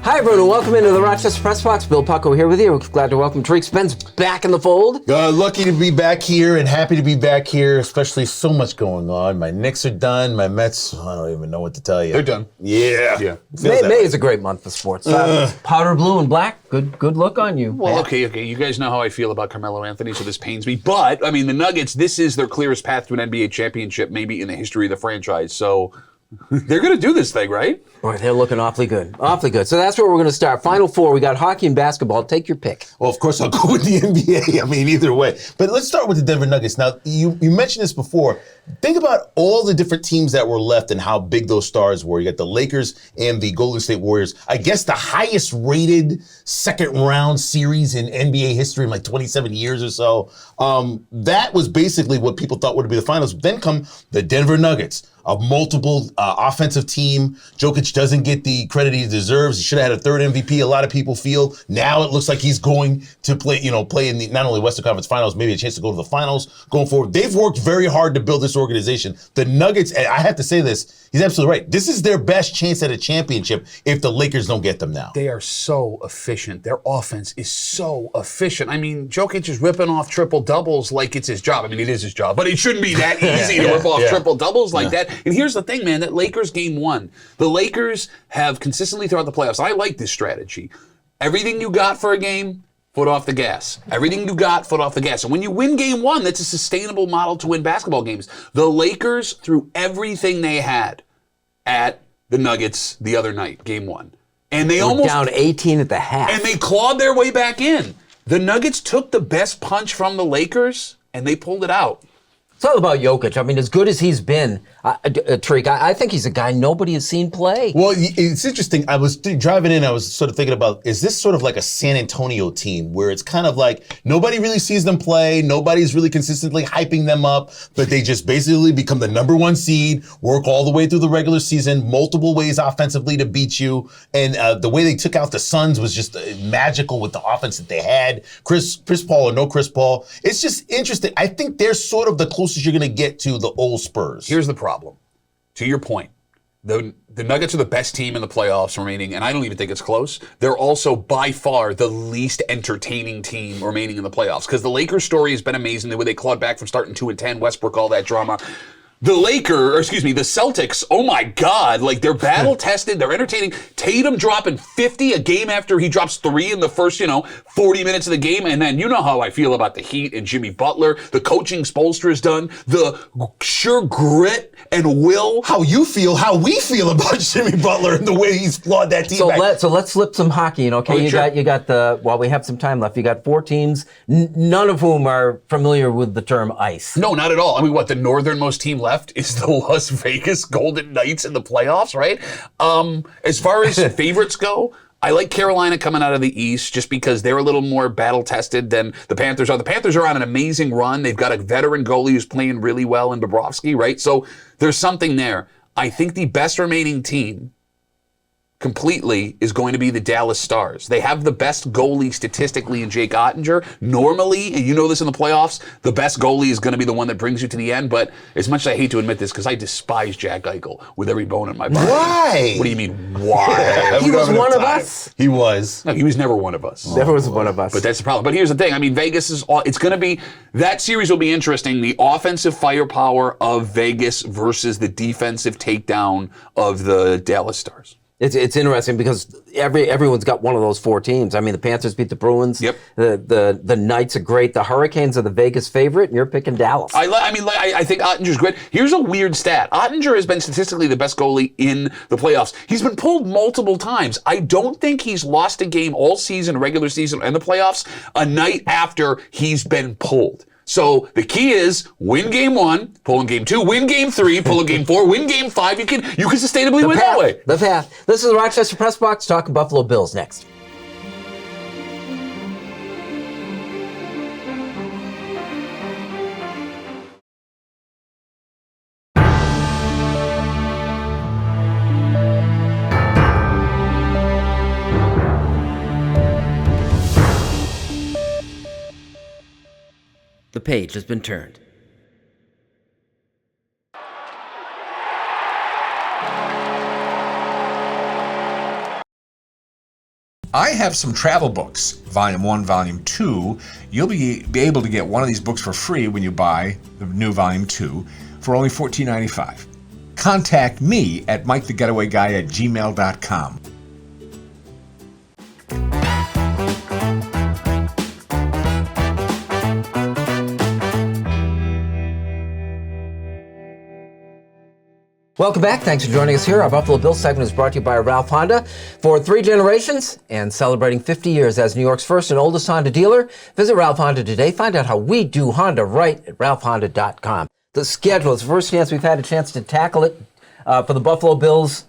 Hi, everyone, and welcome into the Rochester Press Box. Bill Pucko here with you. Glad to welcome Tariq Spence back in the fold. Lucky to be back here and happy to be back here, especially so much going on. My Knicks are done. My Mets, I don't even know what to tell you. They're done. Yeah. May is a great month for sports. Powder blue and black, good look on you. Well, okay. You guys know how I feel about Carmelo Anthony, so this pains me. But, I mean, the Nuggets, this is their clearest path to an NBA championship, maybe in the history of the franchise. So they're going to do this thing, right? Boy, they're looking awfully good. So that's where we're going to start. Final four, we got hockey and basketball. Take your pick. Well, of course, I'll go with the NBA. I mean, either way. But let's start with the Denver Nuggets. Now, you mentioned this before. Think about all the different teams that were left and how big those stars were. You got the Lakers and the Golden State Warriors. I guess the highest rated second round series in NBA history in like 27 years or so. That was basically what people thought would be the finals. Then come the Denver Nuggets, a multiple offensive team. Jokic doesn't get the credit he deserves. He should have had a third MVP. A lot of people feel now it looks like he's going to play in the not only Western Conference Finals, maybe a chance to go to the finals going forward. They've worked very hard to build this organization. The Nuggets, and I have to say this, he's absolutely right. This is their best chance at a championship if the Lakers don't get them now. They are so efficient. Their offense is so efficient. I mean, Jokic is ripping off triple doubles like it's his job. I mean, it is his job, but it shouldn't be that easy to rip off triple doubles like that. And here's the thing, man, that Lakers game one, the Lakers have consistently throughout the playoffs, I like this strategy. Everything you got for a game, foot off the gas. Everything you got, foot off the gas. And when you win game one, that's a sustainable model to win basketball games. The Lakers threw everything they had at the Nuggets the other night, game one. And they almost down 18 at the half. And they clawed their way back in. The Nuggets took the best punch from the Lakers, and they pulled it out. It's all about Jokic. I mean, as good as he's been, Tariq, I think he's a guy nobody has seen play. Well, it's interesting. I was driving in, I was sort of thinking about, is this sort of like a San Antonio team where it's kind of like nobody really sees them play, nobody's really consistently hyping them up, but they just basically become the number one seed, work all the way through the regular season, multiple ways offensively to beat you. And the way they took out the Suns was just magical with the offense that they had. Chris Paul or no Chris Paul. It's just interesting. I think they're sort of the closest you're going to get to the old Spurs. Here's the problem. To your point, the Nuggets are the best team in the playoffs remaining, and I don't even think it's close. They're also by far the least entertaining team remaining in the playoffs because the Lakers story has been amazing. The way they clawed back from starting 2-10, Westbrook, all that drama. The Celtics, oh my God, like they're battle tested, they're entertaining. Tatum dropping 50 a game after he drops 3 in the first, 40 minutes of the game. And then you know how I feel about the Heat and Jimmy Butler. The coaching Spoelstra's done. The sheer grit and will. How we feel about Jimmy Butler and the way he's clawed that team back. So let's flip some hockey, okay? You got while we have some time left, you got 4 teams, none of whom are familiar with the term ice. No, not at all. I mean, the northernmost team left is the Las Vegas Golden Knights in the playoffs, right? As far as favorites go, I like Carolina coming out of the East just because they're a little more battle-tested than the Panthers are. The Panthers are on an amazing run. They've got a veteran goalie who's playing really well in Bobrovsky, right? So there's something there. I think the best remaining team completely is going to be the Dallas Stars. They have the best goalie statistically in Jake Ottinger. Normally, and you know this in the playoffs, the best goalie is going to be the one that brings you to the end. But as much as I hate to admit this, because I despise Jack Eichel with every bone in my body. Why? What do you mean, why? He was one of us. He was. No, he was never one of us. Never was one of us. But that's the problem. But here's the thing. I mean, Vegas it's going to be, that series will be interesting. The offensive firepower of Vegas versus the defensive takedown of the Dallas Stars. It's interesting because everyone's got one of those 4 teams. I mean, the Panthers beat the Bruins. Yep. The Knights are great. The Hurricanes are the Vegas favorite, and you're picking Dallas. I think Ottinger's great. Here's a weird stat. Ottinger has been statistically the best goalie in the playoffs. He's been pulled multiple times. I don't think he's lost a game all season, regular season, and the playoffs a night after he's been pulled. So the key is win game 1, pull in game 2, win game 3, pull in game 4, win game 5. You can sustainably win that way. The path. This is the Rochester Press Box talking Buffalo Bills next. The page has been turned. I have some travel books, Volume 1, Volume 2. You'll be able to get one of these books for free when you buy the new Volume 2 for only $14.95. Contact me at MikeTheGetawayGuy@gmail.com. Welcome back. Thanks for joining us here. Our Buffalo Bills segment is brought to you by Ralph Honda. For 3 generations and celebrating 50 years as New York's first and oldest Honda dealer, visit Ralph Honda today. Find out how we do Honda right at ralphhonda.com. The schedule is the first chance we've had a chance to tackle it for the Buffalo Bills.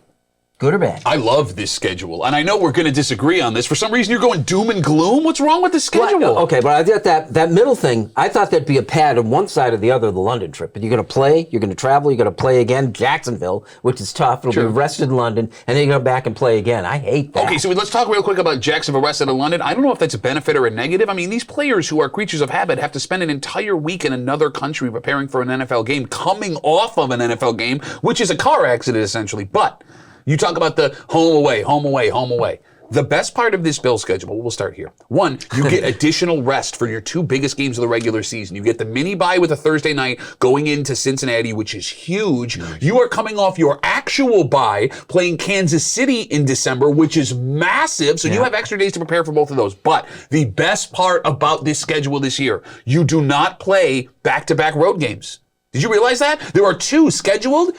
Good or bad? I love this schedule, and I know we're going to disagree on this. For some reason, you're going doom and gloom. What's wrong with the schedule? Well, okay, but I thought that middle thing, I thought there'd be a pad on one side or the other of the London trip. But you're going to play, you're going to travel, you're going to play again, Jacksonville, which is tough. It'll be rested in London, and then you go back and play again. I hate that. Okay, so let's talk real quick about Jacksonville rested in London. I don't know if that's a benefit or a negative. I mean, these players who are creatures of habit have to spend an entire week in another country preparing for an NFL game, coming off of an NFL game, which is a car accident essentially. But you talk about the home away, home away, home away. The best part of this Bill schedule, we'll start here. 1, you get additional rest for your 2 biggest games of the regular season. You get the mini bye with a Thursday night going into Cincinnati, which is huge. You are coming off your actual bye playing Kansas City in December, which is massive. So you have extra days to prepare for both of those. But the best part about this schedule this year, you do not play back-to-back road games. Did you realize that? There are 2 scheduled.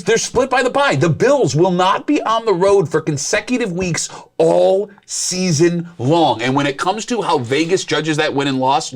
They're split by the bye. The Bills will not be on the road for consecutive weeks all season long. And when it comes to how Vegas judges that wins and loss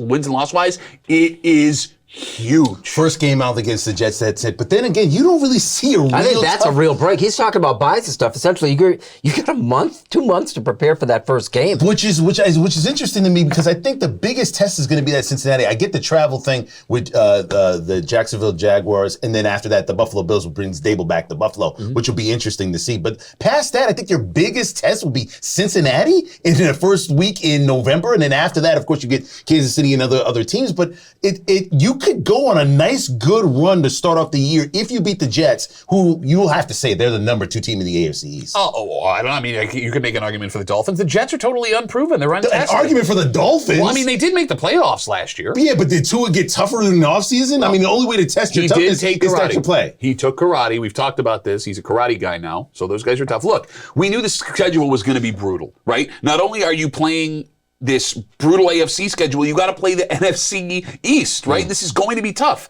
wise, it is huge. First game out against the Jets, that's it. But then again, you don't really see a real I think that's a real break. He's talking about buys and stuff. Essentially, you get a month, 2 months to prepare for that first game. Which is interesting to me because I think the biggest test is going to be that Cincinnati. I get the travel thing with the Jacksonville Jaguars, and then after that, the Buffalo Bills will bring Dable back to Buffalo, which will be interesting to see. But past that, I think your biggest test will be Cincinnati in the first week in November, and then after that, of course, you get Kansas City and other teams. But you could go on a nice, good run to start off the year if you beat the Jets, who you'll have to say they're the number 2 team in the AFC East. I don't know. I mean, you could make an argument for the Dolphins. The Jets are totally unproven. They're untested. An argument for the Dolphins? Well, I mean, they did make the playoffs last year. Yeah, but did Tua get tougher in the offseason? I mean, the only way to test your toughness is that you play. He took karate. We've talked about this. He's a karate guy now, so those guys are tough. Look, we knew the schedule was going to be brutal, right? Not only are you playing this brutal AFC schedule, you got to play the NFC East, right? This is going to be tough.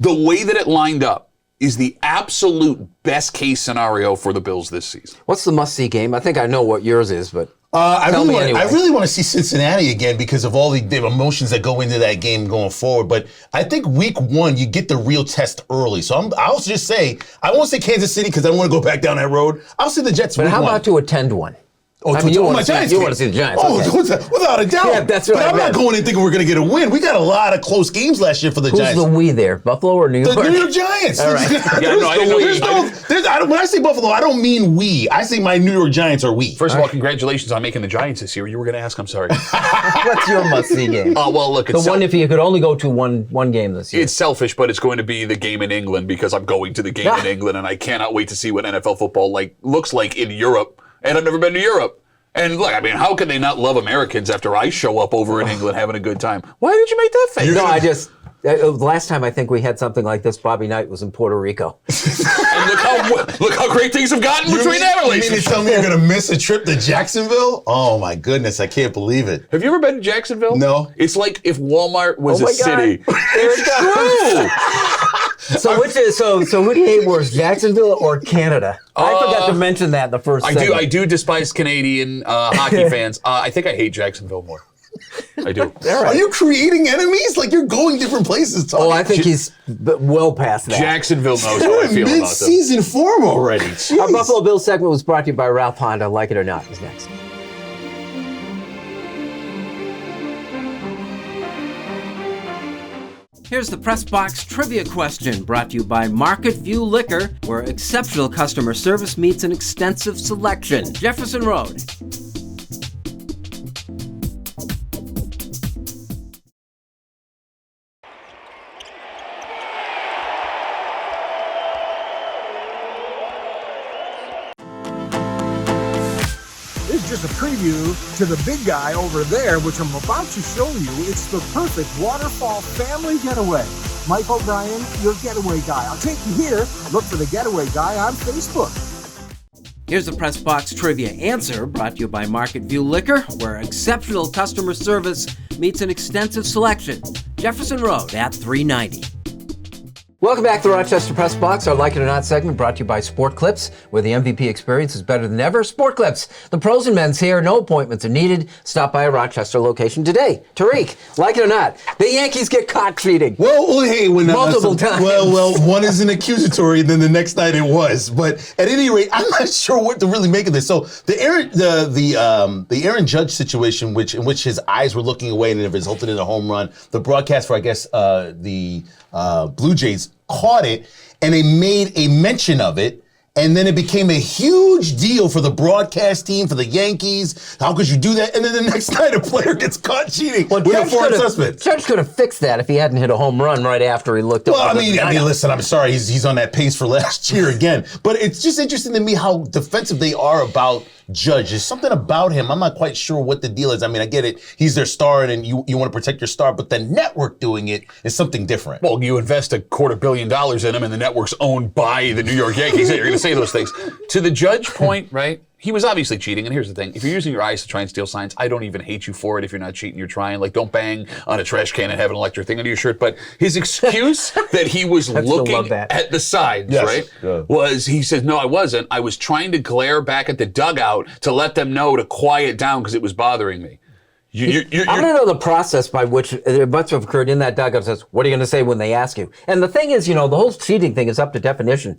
The way that it lined up is the absolute best case scenario for the Bills this season. What's the must-see game? I think I know what yours is, but I tell me anyway. I really want to see Cincinnati again because of all the emotions that go into that game going forward. But I think week 1, you get the real test early. So I'll just say, I won't say Kansas City because I don't want to go back down that road. I'll say the Jets. But how about to attend one? Oh, I mean, you want to Giants see the Giants. Oh, okay. without a doubt. Yeah, that's what but I I'm meant. not going in thinking we're going to get a win. We got a lot of close games last year for the Giants. Who's the we there? Buffalo or New York? The New York Giants. All right. Yeah, no, I didn't know. When I say Buffalo, I don't mean we. I say my New York Giants are we. First of all, congratulations on making the Giants this year. You were going to ask, I'm sorry. What's your must-see game? Well, look, it's the one if you could only go to one game this year. It's selfish, but it's going to be the game in England because I'm going to the game in England, and I cannot wait to see what NFL football looks like in Europe. And I've never been to Europe. And look, I mean, how can they not love Americans after I show up over in England having a good time? Why did you make that face? No, I just... The last time I think we had something like this, Bobby Knight was in Puerto Rico. And look how great things have gotten between that relationship. You mean to tell me you're going to miss a trip to Jacksonville? Oh, my goodness. I can't believe it. Have you ever been to Jacksonville? No. It's like if Walmart was a city. It's true. So who do you hate worse, Jacksonville or Canada? I forgot to mention that in the first segment. I do despise Canadian hockey fans. I think I hate Jacksonville more. I do. Are you creating enemies? Like you're going different places. Oh, I think he's well past that. Jacksonville knows how I feel about them. Mid-season form already. Jeez. Our Buffalo Bills segment was brought to you by Ralph Honda. Like it or not, is next. Here's the Press Box Trivia question, brought to you by Market View Liquor, where exceptional customer service meets an extensive selection. Jefferson Road. just a preview to the big guy over there, which I'm about to show you. It's the perfect waterfall family getaway. Mike O'Brien, your getaway guy. I'll take you here. Look for the getaway guy on Facebook. Here's the Press Box Trivia answer, brought to you by Market View Liquor, where exceptional customer service meets an extensive selection. Jefferson Road at 390. Welcome back to the Rochester Press Box, our Like It or Not segment brought to you by Sport Clips, where the MVP experience is better than ever. Sport Clips, the pros and men's here, no appointments are needed. Stop by a Rochester location today. Tariq, like it or not, the Yankees get caught cheating. Well, hey, when multiple times. Well, one is an accusatory, then the next night it was. But at any rate, I'm not sure what to really make of this. So the Aaron Judge situation, in which his eyes were looking away and it resulted in a home run. The broadcast for the Blue Jays caught it, and they made a mention of it, and then it became a huge deal for the broadcast team, for the Yankees. How could you do that? And then the next night, a player gets caught cheating with a foreign suspect. Judge could have fixed that if he hadn't hit a home run right after he looked up. Well, I mean, listen, I'm sorry, he's on that pace for last year again. But it's just interesting to me how defensive they are about Judge. There's something about him. I'm not quite sure what the deal is. I mean, I get it. He's their star, and you want to protect your star, but the network doing it is something different. Well, you invest $250 million in him, and the network's owned by the New York Yankees. You're going to say those things. To the Judge point, right? He was obviously cheating, and here's the thing. If you're using your eyes to try and steal signs, I don't even hate you for it if you're not cheating, you're trying. Like, don't bang on a trash can and have an electric thing under your shirt. But his excuse that he was looking at the sides, right, was he said, no, I wasn't. I was trying to glare back at the dugout to let them know to quiet down because it was bothering me. I want to know the process by which it must have occurred in that dugout. Says, what are you going to say when they ask you? And the thing is, the whole cheating thing is up to definition.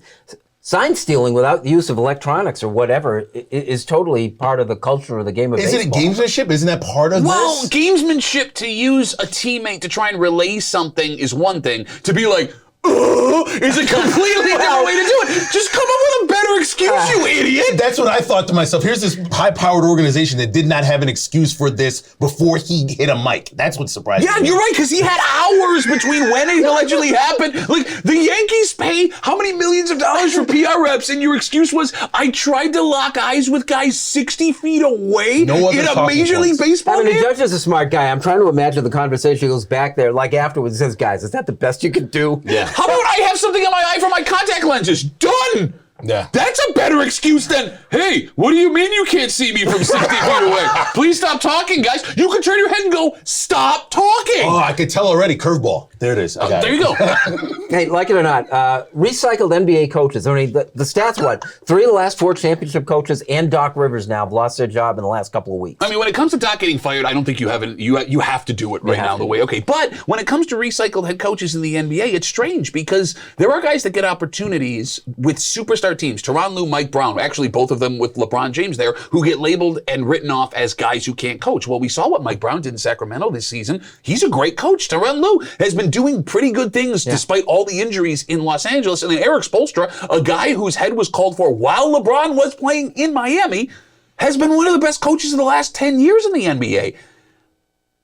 Sign stealing without the use of electronics or whatever is totally part of the culture of the game of baseball. Isn't it gamesmanship? Isn't that part of this? Well, gamesmanship to use a teammate to try and relay something is one thing. To be like, is a completely different way to do it. Just come up with a better excuse, you idiot. That's what I thought to myself. Here's this high-powered organization that did not have an excuse for this before he hit a mic. That's what surprised me. Yeah, you're right, because he had hours between when it allegedly happened. Like, the Yankees pay how many millions of dollars for PR reps, and your excuse was, I tried to lock eyes with guys 60 feet away in a Major League Baseball game? The Judge is a smart guy. I'm trying to imagine the conversation goes back there, like afterwards, says, guys, is that the best you can do? Yeah. How about I have something in my eye for my contact lenses? Done! Yeah. That's a better excuse than, hey, what do you mean you can't see me from 60 feet away? Please stop talking, guys. You can turn your head and go, stop talking. Oh, I could tell already. Curveball. There it is. There you go. Hey, like it or not, recycled NBA coaches. I mean, the stats, what? 3 of the last 4 championship coaches and Doc Rivers now have lost their job in the last couple of weeks. I mean, when it comes to Doc getting fired, I don't think you have to do it right now the way. Okay, but when it comes to recycled head coaches in the NBA, it's strange because there are guys that get opportunities with superstar teams. Tyronn Lue, Mike Brown, actually both of them with LeBron James there, who get labeled and written off as guys who can't coach. Well, we saw what Mike Brown did in Sacramento this season. He's a great coach. Tyronn Lue has been doing pretty good things despite all the injuries in Los Angeles. And then Eric Spoelstra, a guy whose head was called for while LeBron was playing in Miami, has been one of the best coaches of the last 10 years in the NBA.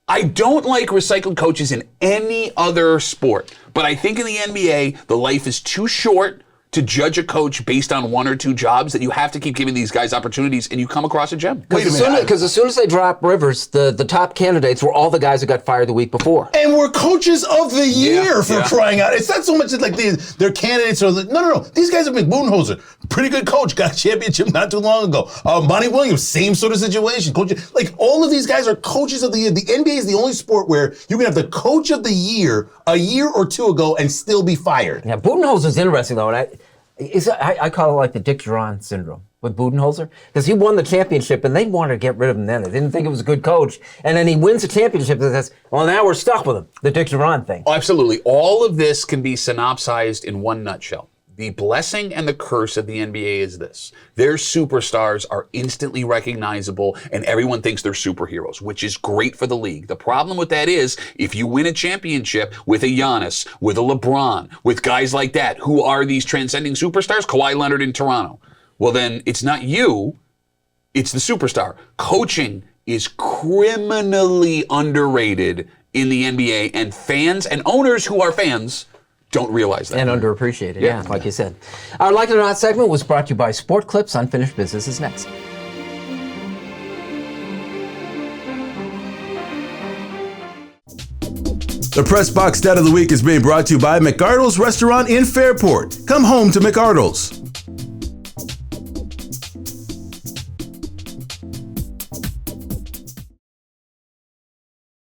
I don't like recycled coaches in any other sport, but I think in the NBA, the life is too short to judge a coach based on 1 or 2 jobs, that you have to keep giving these guys opportunities, and you come across a gem. Wait a minute. Because as soon as they drop Rivers, the top candidates were all the guys who got fired the week before. And were coaches of the year for crying out. It's not so much like their candidates are like, no. These guys have been Budenholzer, pretty good coach, got a championship not too long ago. Monty Williams, same sort of situation. Coach, like all of these guys are coaches of the year. The NBA is the only sport where you can have the coach of the year a year or 2 ago and still be fired. Yeah, Budenholzer's interesting though, and I call it like the Dick Duran syndrome with Budenholzer, because he won the championship and they wanted to get rid of him then. They didn't think it was a good coach. And then he wins the championship and says, well, now we're stuck with him. The Dick Duran thing. Oh, absolutely. All of this can be synopsized in one nutshell. The blessing and the curse of the NBA is this. Their superstars are instantly recognizable and everyone thinks they're superheroes, which is great for the league. The problem with that is if you win a championship with a Giannis, with a LeBron, with guys like that, who are these transcending superstars, Kawhi Leonard in Toronto, well then it's not you, it's the superstar. Coaching is criminally underrated in the NBA, and fans and owners who are fans don't realize that. And underappreciated, like you said. Our Like It or Not segment was brought to you by Sport Clips. Unfinished Business is next. The Press Box Stat of the Week is being brought to you by McArdle's Restaurant in Fairport. Come home to McArdle's.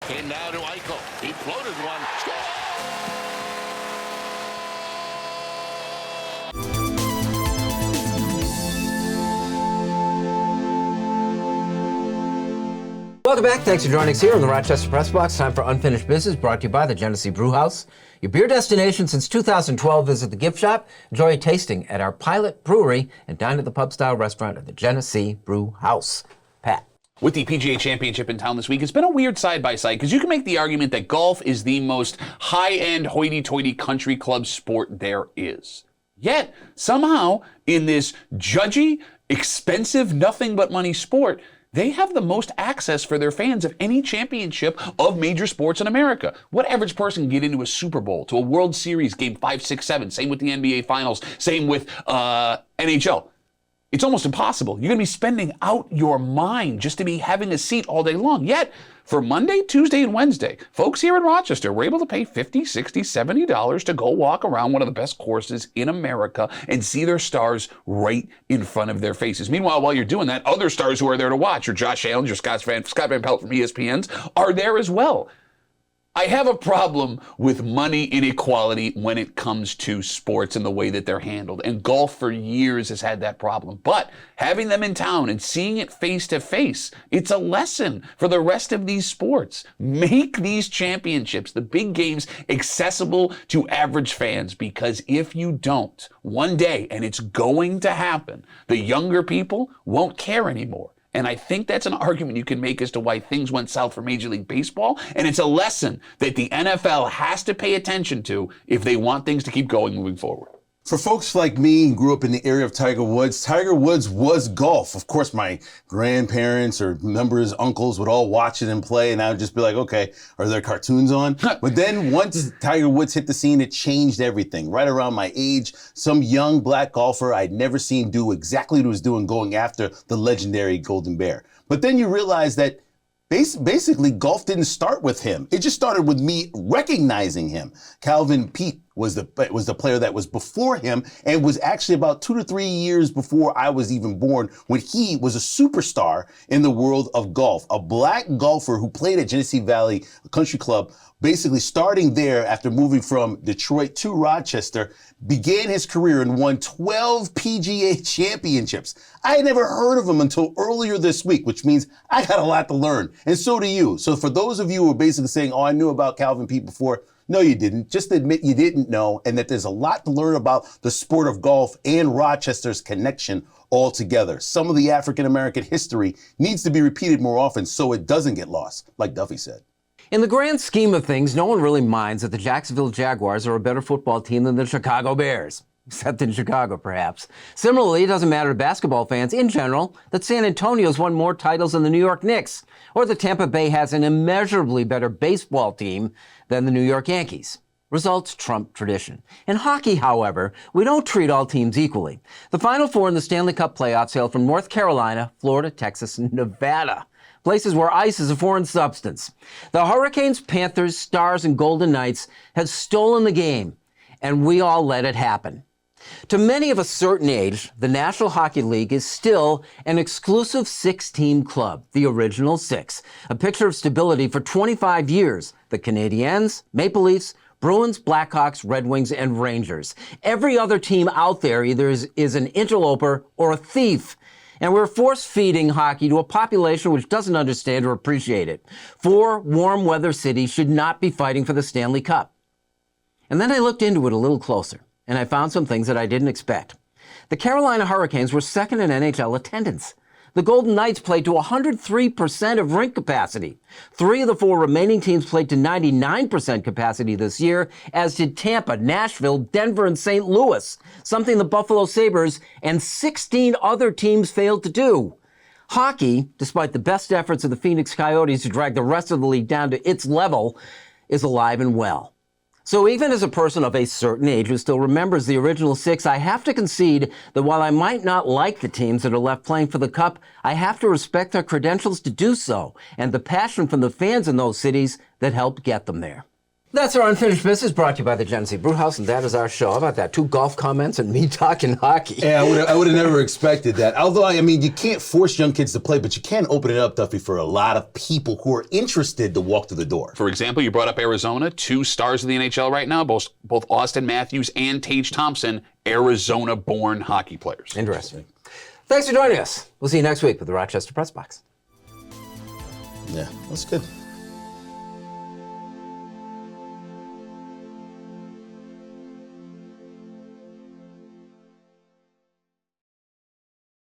And now to Eichel. He floated one. Welcome back. Thanks for joining us here on the Rochester Press Box. Time for Unfinished Business, brought to you by the Genesee Brew House. Your beer destination since 2012. Visit the gift shop, enjoy a tasting at our pilot brewery, and dine at the pub-style restaurant at the Genesee Brew House. Pat. With the PGA Championship in town this week, it's been a weird side-by-side because you can make the argument that golf is the most high-end, hoity-toity country club sport there is. Yet, somehow, in this judgy, expensive, nothing-but-money sport, they have the most access for their fans of any championship of major sports in America. What average person can get into a Super Bowl, to a World Series, game 5, 6, 7? Same with the NBA Finals. Same with NHL. It's almost impossible. You're going to be spending out your mind just to be having a seat all day long. Yet, for Monday, Tuesday, and Wednesday, folks here in Rochester were able to pay $50, $60, $70 to go walk around one of the best courses in America and see their stars right in front of their faces. Meanwhile, while you're doing that, other stars who are there to watch, your Josh Allen, your Scott Van Pelt from ESPN's, are there as well. I have a problem with money inequality when it comes to sports and the way that they're handled. And golf for years has had that problem. But having them in town and seeing it face to face, it's a lesson for the rest of these sports. Make these championships, the big games, accessible to average fans. Because if you don't, one day, and it's going to happen, the younger people won't care anymore. And I think that's an argument you can make as to why things went south for Major League Baseball. And it's a lesson that the NFL has to pay attention to if they want things to keep going moving forward. For folks like me who grew up in the area of Tiger Woods was golf. Of course, my grandparents or members, uncles would all watch it and play, and I would just be like, okay, are there cartoons on? But then once Tiger Woods hit the scene, it changed everything. Right around my age, some young black golfer I'd never seen do exactly what he was doing, going after the legendary Golden Bear. But then you realize that basically golf didn't start with him. It just started with me recognizing him. Calvin Peete was the player that was before him, and was actually about 2 to 3 years before I was even born, when he was a superstar in the world of golf. A black golfer who played at Genesee Valley Country Club, basically starting there after moving from Detroit to Rochester, began his career and won 12 PGA championships. I had never heard of him until earlier this week, which means I got a lot to learn. And so do you. So for those of you who are basically saying, oh, I knew about Calvin Peete before, no, you didn't. Just admit you didn't know, and that there's a lot to learn about the sport of golf and Rochester's connection altogether. Some of the African-American history needs to be repeated more often so it doesn't get lost, like Duffy said. In the grand scheme of things, no one really minds that the Jacksonville Jaguars are a better football team than the Chicago Bears. Except in Chicago, perhaps. Similarly, it doesn't matter to basketball fans in general that San Antonio's won more titles than the New York Knicks, or that Tampa Bay has an immeasurably better baseball team than the New York Yankees. Results trump tradition. In hockey, however, we don't treat all teams equally. The Final Four in the Stanley Cup playoffs hail from North Carolina, Florida, Texas, and Nevada. Places where ice is a foreign substance. The Hurricanes, Panthers, Stars, and Golden Knights have stolen the game, and we all let it happen. To many of a certain age, the National Hockey League is still an exclusive 6-team club, the original 6, a picture of stability for 25 years. The Canadiens, Maple Leafs, Bruins, Blackhawks, Red Wings, and Rangers. Every other team out there either is an interloper or a thief. And we're force-feeding hockey to a population which doesn't understand or appreciate it. 4 warm weather cities should not be fighting for the Stanley Cup. And then I looked into it a little closer, and I found some things that I didn't expect. The Carolina Hurricanes were second in NHL attendance. The Golden Knights played to 103% of rink capacity. 3 of the 4 remaining teams played to 99% capacity this year, as did Tampa, Nashville, Denver, and St. Louis, something the Buffalo Sabres and 16 other teams failed to do. Hockey, despite the best efforts of the Phoenix Coyotes to drag the rest of the league down to its level, is alive and well. So even as a person of a certain age who still remembers the original 6, I have to concede that while I might not like the teams that are left playing for the Cup, I have to respect their credentials to do so and the passion from the fans in those cities that helped get them there. That's our Unfinished Business, brought to you by the Genesee Brewhouse, and that is our show. How about that? 2 golf comments and me talking hockey. Yeah, I would have never expected that. Although, I mean, you can't force young kids to play, but you can open it up, Duffy, for a lot of people who are interested to walk through the door. For example, you brought up Arizona, 2 stars of the NHL right now, both Austin Matthews and Tage Thompson, Arizona-born hockey players. Interesting. Thanks for joining us. We'll see you next week with the Rochester Press Box. Yeah, that's good.